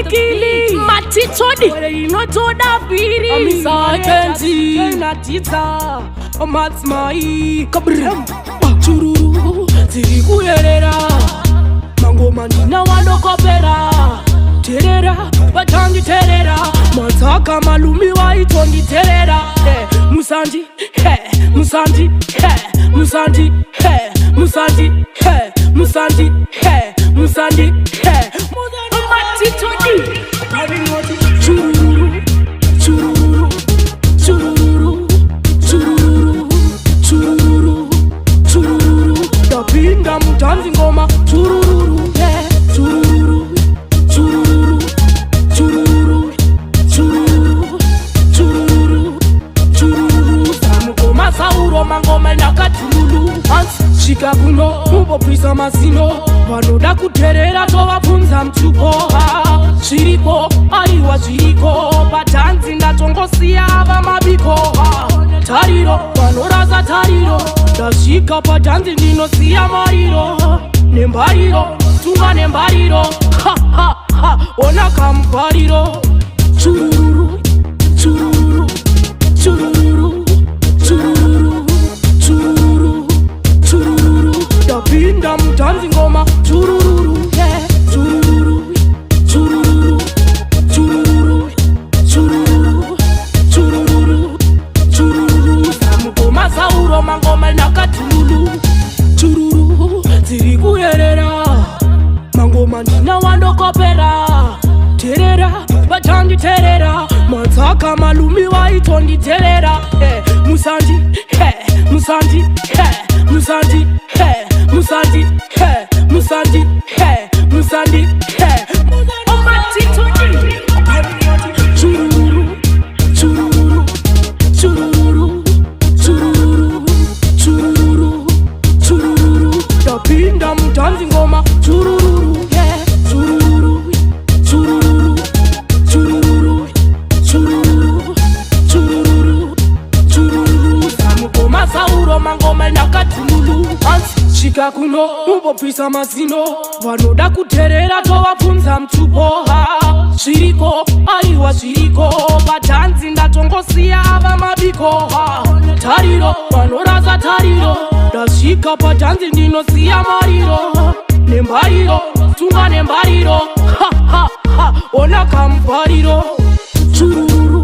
Kili Matitodi Inotoda Piri Amisakendi Natita Madzimai Chururu Tirikuyerera Mango Mandina Wadokopera Terera Batangi Terera Mataka Malumi Waitongi Terera Musanji Musanji Musanji Musanji Musanji Musanji Matitodi Chururu Chururu Chururu Chururu Chururu Chururu Tapinda mutanzi ngoma Chururu Chururu Chururu Chururu Chururu Chururu Chururu Samugoma sauro mangoma nakatulu Shika kuno mubo pisa masino Vanoda kuterera tovapunza mtupoha Shiriko, aiwa shiriko Patanzi ndatongosiya vamabikoha Tariro, vanoraza tariro Ndashika patanzi ndinosiya mariro Nembariro, tunga nembariro Ha ha ha, ona kampariro Chururu, chururu, chururu, chururu, chururu, chururu Tapinda mutanzi ngoma Chururu, chururu, chururu, chururu, chururu, chururu, chururu Samugoma sauro mangoma nakatulu Chururu, tirikuyerera Mangoma ndina wandokopera Terera, batangi terera Mataka malumi waitondi terera Musanji, Musanji, Musanji, Musanji, Musanji, Musanji, Matitodi Chururu, chururu, chururu, chururu, chururu, chururu Tapinda mutanzi ngoma Chururu, chururu, chururu, chururu, chururu, chururu, chururu Samugoma sauro mangoma nakatulu Shika kuno mubo pisa masino Vanoda kuterera tovapunza mtupoha Shiriko, aiwa shiriko Patanzi ndatongosiya vamabikoha Tariro, vanoraza tariro Ndashika patanzi ndinosiya mariro Nembariro, tunga nembariro Ha ha ha, ona kampariro Chururu